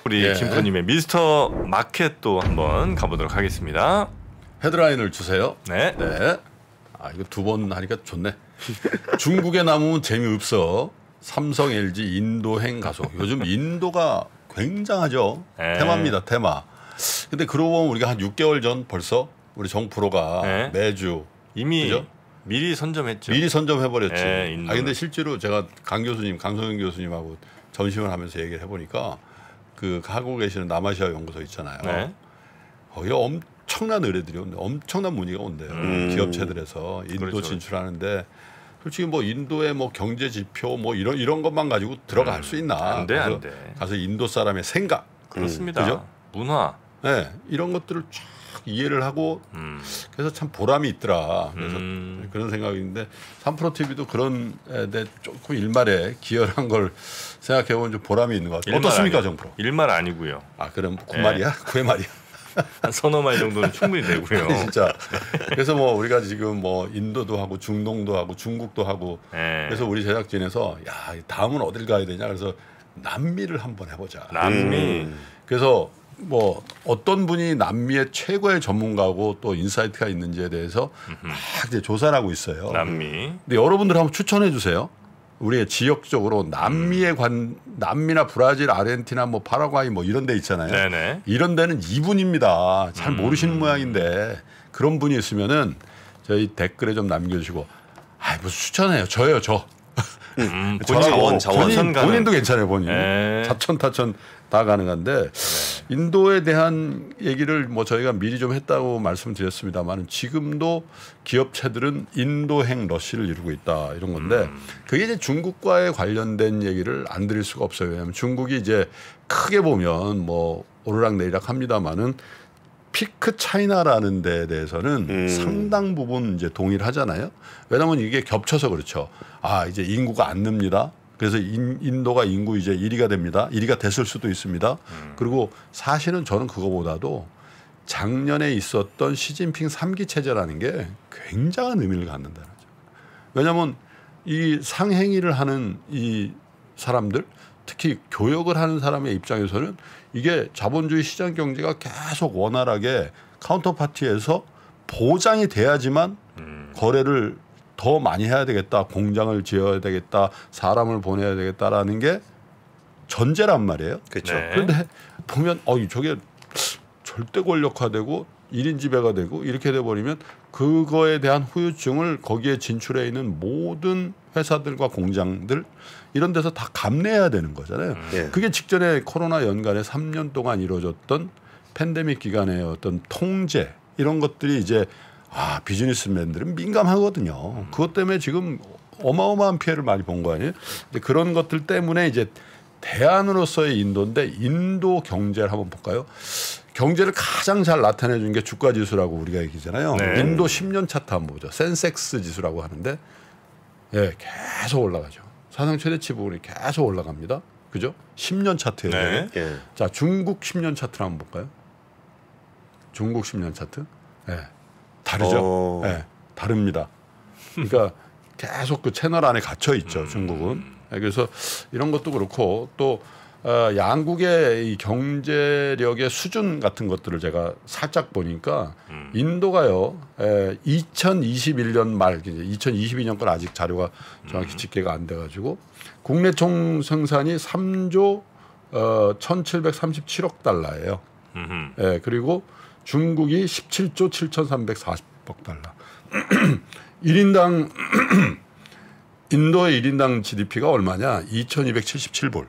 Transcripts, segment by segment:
우리 김프로님의 미스터 마켓도 한번 가보도록 하겠습니다. 헤드라인을 주세요. 네. 네. 아 이거 두 번 하니까 좋네. 중국에 남으면 재미없어. 삼성, LG 인도행 가속. 요즘 인도가 굉장하죠. 네. 테마입니다. 테마. 근데 그러고 보면 우리가 한 6개월 전 벌써 우리 정프로가 네. 매주 이미 그죠? 미리 선점했죠. 미리 선점해버렸지. 네, 근데 실제로 제가 강 교수님, 강성현 교수님하고 점심을 하면서 얘기를 해보니까 그 하고 계시는 남아시아 연구소 있잖아요. 네. 거기 엄청난 의뢰들이 온대. 엄청난 문의가 온대요. 기업체들에서 인도 그렇죠. 진출하는데 솔직히 뭐 인도의 뭐 경제 지표 뭐 이런 것만 가지고 들어갈 수 있나? 안 돼, 안 돼. 가서 인도 사람의 생각, 그렇습니다. 그죠? 문화. 네, 이런 것들을 쫙 이해를 하고 그래서 참 보람이 있더라. 그래서 그런 생각인데 3프로 TV도 그런 데 조금 일말에 기여한 걸 생각해 보면 좀 보람이 있는 것 같아요. 어떻습니까, 정프로? 일말 아니고요. 아, 그럼 9말이야? 9의 말이야? 한 서너 마일 정도는 충분히 되고요. 진짜. 그래서 뭐 우리가 지금 뭐 인도도 하고 중동도 하고 중국도 하고 네. 그래서 우리 제작진에서 야, 다음은 어딜 가야 되냐 그래서 남미를 한번 해보자. 남미. 그래서 뭐 어떤 분이 남미의 최고의 전문가고 또 인사이트가 있는지에 대해서 막 이제 조사를 하고 있어요. 남미. 근데 여러분들 한번 추천해 주세요. 우리의 지역적으로 남미나 브라질, 아르헨티나, 뭐 파라과이 뭐 이런 데 있잖아요. 네네. 이런 데는 이분입니다. 잘 모르시는 모양인데 그런 분이 있으면은 저희 댓글에 좀 남겨주시고. 아, 무슨 추천해요? 저예요, 저. 본인도 괜찮아요, 본인. 자천타천 다 가능한데 인도에 대한 얘기를 뭐 저희가 미리 좀 했다고 말씀드렸습니다만 지금도 기업체들은 인도행 러시를 이루고 있다 이런 건데 그게 이제 중국과의 관련된 얘기를 안 드릴 수가 없어요. 왜냐하면 중국이 이제 크게 보면 뭐 오르락내리락 합니다만은 피크 차이나라는 데에 대해서는 상당 부분 이제 동의를 하잖아요. 왜냐하면 이게 겹쳐서 그렇죠. 아, 이제 인구가 안 늡니다. 그래서 인도가 인구 이제 1위가 됩니다. 1위가 됐을 수도 있습니다. 그리고 사실은 저는 그거보다도 작년에 있었던 시진핑 3기 체제라는 게 굉장한 의미를 갖는다는 거죠. 왜냐하면 이 상행위를 하는 이 사람들 특히 교역을 하는 사람의 입장에서는 이게 자본주의 시장 경제가 계속 원활하게 카운터파티에서 보장이 돼야지만 거래를 더 많이 해야 되겠다. 공장을 지어야 되겠다. 사람을 보내야 되겠다라는 게 전제란 말이에요. 그렇죠. 네. 그런데 보면 저게 절대 권력화되고 1인 지배가 되고 이렇게 돼버리면 그거에 대한 후유증을 거기에 진출해 있는 모든 회사들과 공장들 이런 데서 다 감내해야 되는 거잖아요. 그게 직전에 코로나 연간에 3년 동안 이루어졌던 팬데믹 기간의 어떤 통제 이런 것들이 이제 비즈니스맨들은 민감하거든요. 그것 때문에 지금 어마어마한 피해를 많이 본 거 아니에요? 근데 그런 것들 때문에 이제 대안으로서의 인도인데 인도 경제를 한번 볼까요? 경제를 가장 잘 나타내 준 게 주가 지수라고 우리가 얘기잖아요. 네. 인도 10년 차트 한번 보죠. 센섹스 지수라고 하는데 계속 올라가죠. 사상 최대치 부분이 계속 올라갑니다. 그죠? 10년 차트예요. 네. 자, 중국 10년 차트를 한번 볼까요? 중국 10년 차트? 다르죠. 다릅니다. 그러니까 계속 그 채널 안에 갇혀 있죠. 중국은. 그래서 이런 것도 그렇고 또 양국의 이 경제력의 수준 같은 것들을 제가 살짝 보니까 인도가요. 2021년 말, 2022년 건 아직 자료가 정확히 집계가 안 돼가지고 국내 총 생산이 3조 1,737억 달러예요. 그리고 중국이 17조 7,340억 달러. 1인당 인도의 1인당 GDP가 얼마냐? 2,277불.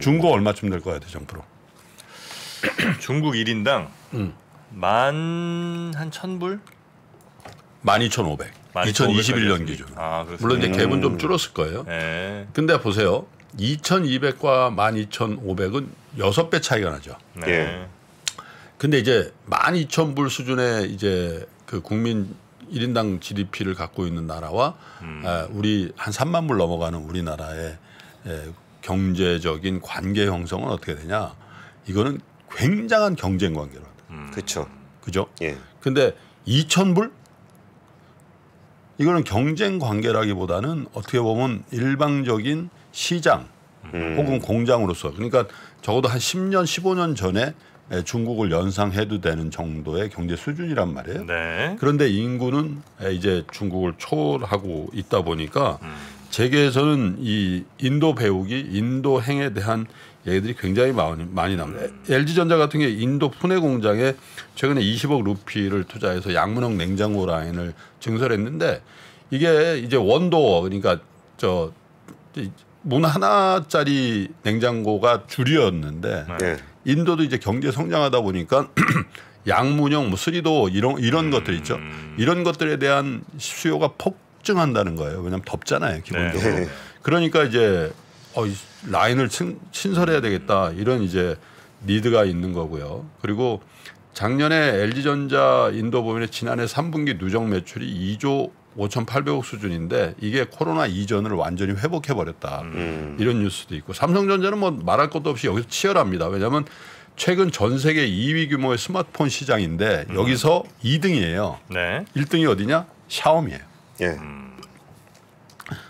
중국 얼마쯤 될 거야, 대정프로? 중국 1인당 만 한 1,000불? 12,500. 2021년 기준. 물론 이제 갭은 좀 줄었을 거예요. 근데 보세요. 2,200과 12,500은 6배 차이가 나죠. 근데 이제 12,000불 수준의 이제 그 국민 1인당 GDP를 갖고 있는 나라와 우리 한 3만 불 넘어가는 우리나라의 경제적인 관계 형성은 어떻게 되냐? 이거는 굉장한 경쟁 관계로. 그렇죠. 그죠? 근데 2,000불? 이거는 경쟁 관계라기보다는 어떻게 보면 일방적인 시장 혹은 공장으로서. 그러니까 적어도 한 10년, 15년 전에 중국을 연상해도 되는 정도의 경제 수준이란 말이에요. 네. 그런데 인구는 이제 중국을 초월하고 있다 보니까 세계에서는 이 인도 배우기, 인도 행에 대한 얘기들이 굉장히 많이 나옵니다. LG전자 같은 게 인도 푸네 공장에 최근에 20억 루피를 투자해서 양문형 냉장고 라인을 증설했는데 이게 이제 원도어 그러니까 저 문 하나짜리 냉장고가 주류였는데 네. 인도도 이제 경제 성장하다 보니까 양문형 뭐 3도 이런 것들 있죠. 이런 것들에 대한 수요가 폭증한다는 거예요. 왜냐하면 덥잖아요, 기본적으로. 네. 그러니까 이제 라인을 신설해야 되겠다 이런 이제 니드가 있는 거고요. 그리고 작년에 LG전자 인도 보면 지난해 3분기 누적 매출이 2조 5,800억 수준인데 이게 코로나 이전을 완전히 회복해 버렸다. 이런 뉴스도 있고 삼성전자는 뭐 말할 것도 없이 여기서 치열합니다. 왜냐하면 최근 전 세계 2위 규모의 스마트폰 시장인데 여기서 2등이에요. 네. 1등이 어디냐? 샤오미예요. 예.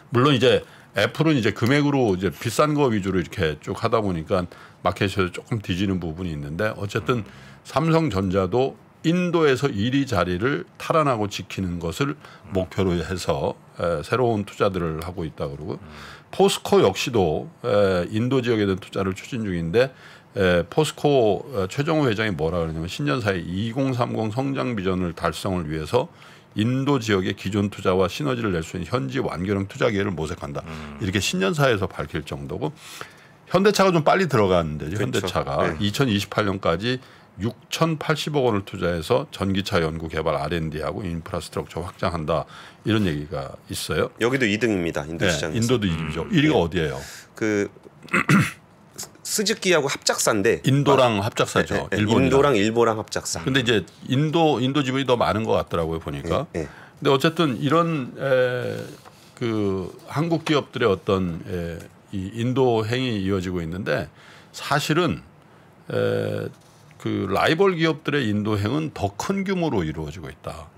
물론 이제 애플은 이제 금액으로 이제 비싼 거 위주로 이렇게 쭉 하다 보니까 마켓에서 조금 뒤지는 부분이 있는데 어쨌든 삼성전자도 인도에서 1위 자리를 탈환하고 지키는 것을 목표로 해서 새로운 투자들을 하고 있다 그러고 포스코 역시도 인도 지역에 대한 투자를 추진 중인데 포스코 최정호 회장이 뭐라 그러냐면 신년사의 2030 성장 비전을 달성을 위해서 인도 지역의 기존 투자와 시너지를 낼 수 있는 현지 완결형 투자 기회를 모색한다. 이렇게 신년사에서 밝힐 정도고 현대차가 좀 빨리 들어갔는데 그렇죠. 현대차가 네. 2028년까지 6,080억 원을 투자해서 전기차 연구 개발 R&D하고 인프라스트럭처 확장한다. 이런 얘기가 있어요. 여기도 2등입니다. 인도 네, 시장에서. 인도도 1위죠. 1위가 어디예요? 그 스즈키하고 합작사인데 인도랑 합작사죠. 일본이랑. 인도랑 일보랑 합작사. 근데 이제 인도 지분이 더 많은 것 같더라고요 보니까. 예. 근데 어쨌든 이런 그 한국 기업들의 어떤 이 인도 행이 이어지고 있는데 사실은 그 라이벌 기업들의 인도 행은 더 큰 규모로 이루어지고 있다.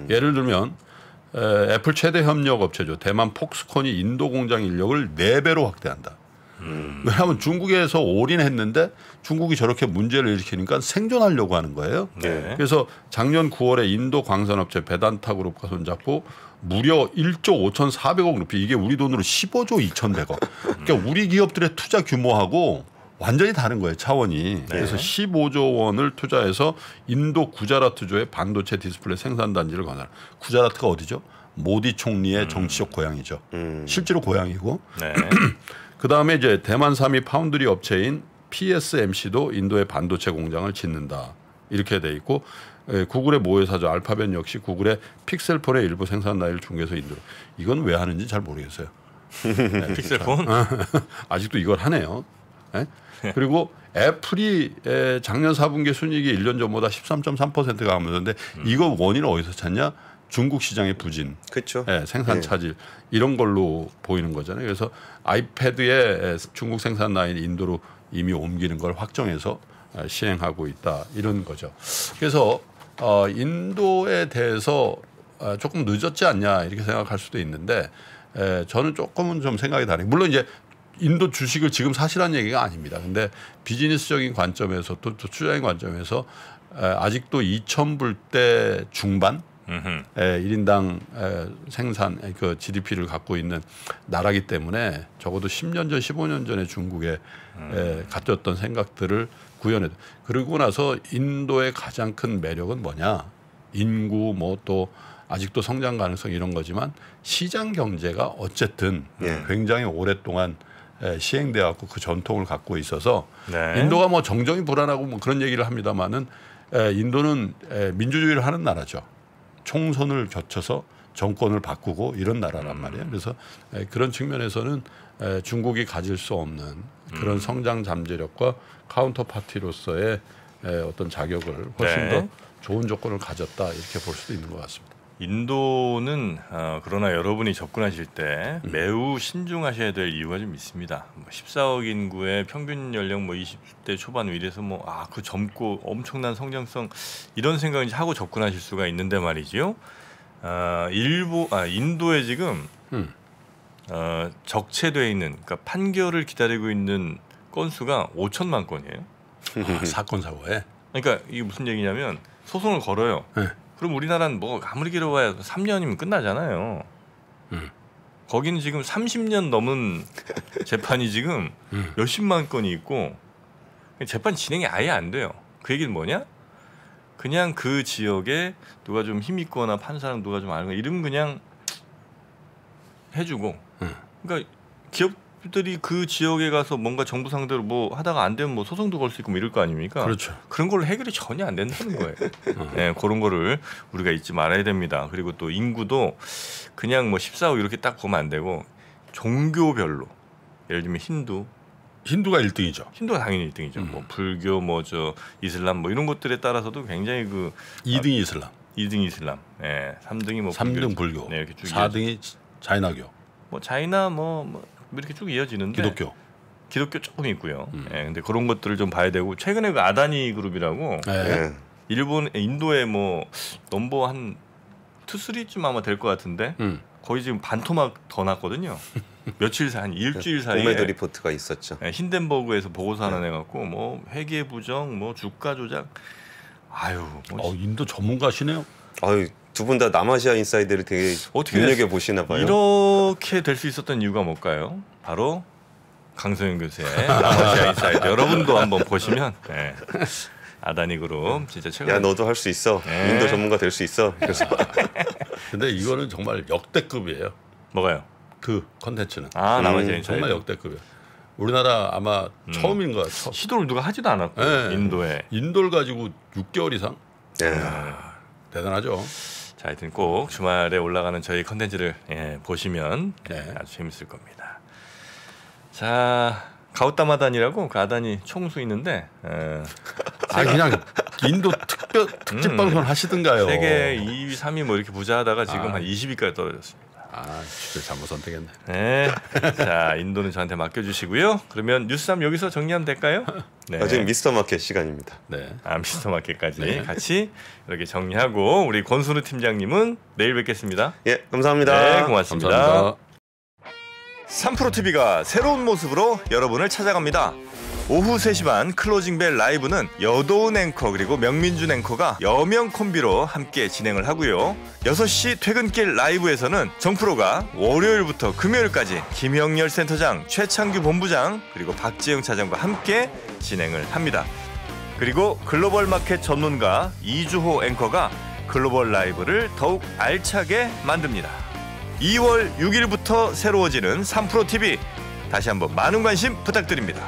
예를 들면 애플 최대 협력 업체죠. 대만 폭스콘이 인도 공장 인력을 4배로 확대한다. 왜냐하면 중국에서 올인했는데 중국이 저렇게 문제를 일으키니까 생존하려고 하는 거예요. 네. 그래서 작년 9월에 인도 광산업체 베단타 그룹과 손잡고 무려 1조 5,400억 루피 이게 우리 돈으로 15조 2,100억. 그러니까 우리 기업들의 투자 규모하고 완전히 다른 거예요. 차원이. 그래서 15조 원을 투자해서 인도 구자라트주의 반도체 디스플레이 생산단지를 건설. 구자라트가 어디죠? 모디 총리의 정치적 고향이죠. 실제로 고향이고. 네. 그다음에 이제 대만 3위 파운드리 업체인 PSMC도 인도의 반도체 공장을 짓는다. 이렇게 돼 있고 구글의 모회사죠. 알파벳 역시 구글의 픽셀폰의 일부 생산 라인을 중국에서 인도로. 이건 왜 하는지 잘 모르겠어요. 네, 픽셀폰? 아직도 이걸 하네요. 네? 그리고 애플이 작년 4분기 순이익이 1년 전보다 13.3%가 감소했는데 이거 원인은 어디서 찾냐? 중국 시장의 부진, 그렇죠. 생산 차질 이런 걸로 보이는 거잖아요. 그래서 아이패드의 중국 생산 라인 인도로 이미 옮기는 걸 확정해서 시행하고 있다 이런 거죠. 그래서 인도에 대해서 조금 늦었지 않냐 이렇게 생각할 수도 있는데 저는 조금은 좀 생각이 다르요. 물론 이제 인도 주식을 지금 사시라는 얘기가 아닙니다. 근데 비즈니스적인 관점에서 또 투자적인 관점에서 아직도 2,000불대 중반 1인당 생산 그 GDP를 갖고 있는 나라기 때문에 적어도 10년 전, 15년 전에 중국에 가졌던 생각들을 구현해. 그러고 나서 인도의 가장 큰 매력은 뭐냐? 인구 뭐 또 아직도 성장 가능성 이런 거지만 시장 경제가 어쨌든 굉장히 오랫동안 시행돼 갖고 그 전통을 갖고 있어서 네. 인도가 뭐 정정이 불안하고 뭐 그런 얘기를 합니다만은 인도는 민주주의를 하는 나라죠. 총선을 거쳐서 정권을 바꾸고 이런 나라란 말이에요. 그래서 그런 측면에서는 중국이 가질 수 없는 그런 성장 잠재력과 카운터파티로서의 어떤 자격을 훨씬 더 좋은 조건을 가졌다 이렇게 볼 수도 있는 것 같습니다. 인도는 그러나 여러분이 접근하실 때 매우 신중하셔야 될 이유가 좀 있습니다. 14억 인구의 평균 연령 20대 초반 이래서 그 젊고 엄청난 성장성 이런 생각을 하고 접근하실 수가 있는데 말이지요. 인도에 지금 적체돼 있는 그러니까 판결을 기다리고 있는 건수가 5천만 건이에요. 사건 사고에. 그러니까 이게 무슨 얘기냐면 소송을 걸어요. 네. 그럼 우리나라는 뭐 아무리 길어봐야 3년이면 끝나잖아요. 거기는 지금 30년 넘은 재판이 지금 몇십만 건이 있고 재판 진행이 아예 안 돼요. 그 얘기는 뭐냐? 그냥 그 지역에 누가 좀 힘 있거나 판사랑 누가 좀 아는 거 이름 그냥 해주고. 그러니까 기업들이 그 지역에 가서 뭔가 정부 상대로 뭐 하다가 안 되면 뭐 소송도 걸 수 있고 뭐 이럴 거 아닙니까? 그렇죠. 그런 걸로 해결이 전혀 안 된다는 거예요. 네, 그런 거를 우리가 잊지 말아야 됩니다. 그리고 또 인구도 그냥 뭐 14호 이렇게 딱 보면 안 되고 종교별로 예를 들면 힌두가 1등이죠. 힌두가 당연히 1등이죠. 뭐 불교 뭐 저 이슬람 뭐 이런 것들에 따라서도 굉장히 그 2등이 이슬람, 2등 이슬람, 예, 3등이 뭐 3등 불교, 네, 이렇게 쭉 4등이 자이나교, 뭐 자이나 뭐 이렇게 쭉 이어지는데 기독교 조금 있고요. 예, 근데 그런 것들을 좀 봐야 되고 최근에 그 아다니 그룹이라고 네. 인도에 뭐 넘버 한 2, 3쯤 아마 될 것 같은데 거의 지금 반토막 더 났거든요. 며칠 사이 한 일주일 사이에 오메드 리포트가 있었죠. 예, 힌덴버그에서 보고서 하나 내갖고 뭐 회계 부정, 뭐 주가 조작, 아유. 뭐 인도 전문가시네요. 아유, 두 분 다 남아시아 인사이드를 되게 어떻게 눈여겨 보시나 봐요. 이렇게 될 수 있었던 이유가 뭘까요? 바로 강소영 교수의 남아시아 인사이드 여러분도 한번 보시면 네. 아다니 그룹 진짜 최근. 야 너도 할 수 있어. 네. 인도 전문가 될 수 있어. 그래서 근데 이거는 정말 역대급이에요. 뭐가요? 그 컨텐츠는. 남아시아 인사이드 정말 역대급이에요. 우리나라 아마 처음인 것 같아요. 시도를 누가 하지도 않았고 네. 인도를 가지고 6개월 이상. 네. 대단하죠. 자, 하여튼 꼭 주말에 올라가는 저희 컨텐츠를 보시면 네. 아주 재밌을 겁니다. 자, 가우타마단이라고 그 아다니 총수 있는데 그냥 인도 특집 방송 하시든가요. 세계 2위, 3위 뭐 이렇게 부자하다가 지금 한 20위까지 떨어졌습니다. 진짜 잘못 선택했네. 네. 자, 인도는 저한테 맡겨주시고요. 그러면 뉴스3 여기서 정리하면 될까요? 네. 지금 미스터 마켓 시간입니다. 네. 미스터 마켓까지 같이 이렇게 정리하고 우리 권순우 팀장님은 내일 뵙겠습니다. 예, 감사합니다. 네, 고맙습니다. 감사합니다. 3프로TV가 새로운 모습으로 여러분을 찾아갑니다. 오후 3시 반 클로징벨 라이브는 여도은 앵커 그리고 명민준 앵커가 여명 콤비로 함께 진행을 하고요. 6시 퇴근길 라이브에서는 정프로가 월요일부터 금요일까지 김영렬 센터장, 최창규 본부장 그리고 박지영 차장과 함께 진행을 합니다. 그리고 글로벌 마켓 전문가 이주호 앵커가 글로벌 라이브를 더욱 알차게 만듭니다. 2월 6일부터 새로워지는 3프로TV 다시 한번 많은 관심 부탁드립니다.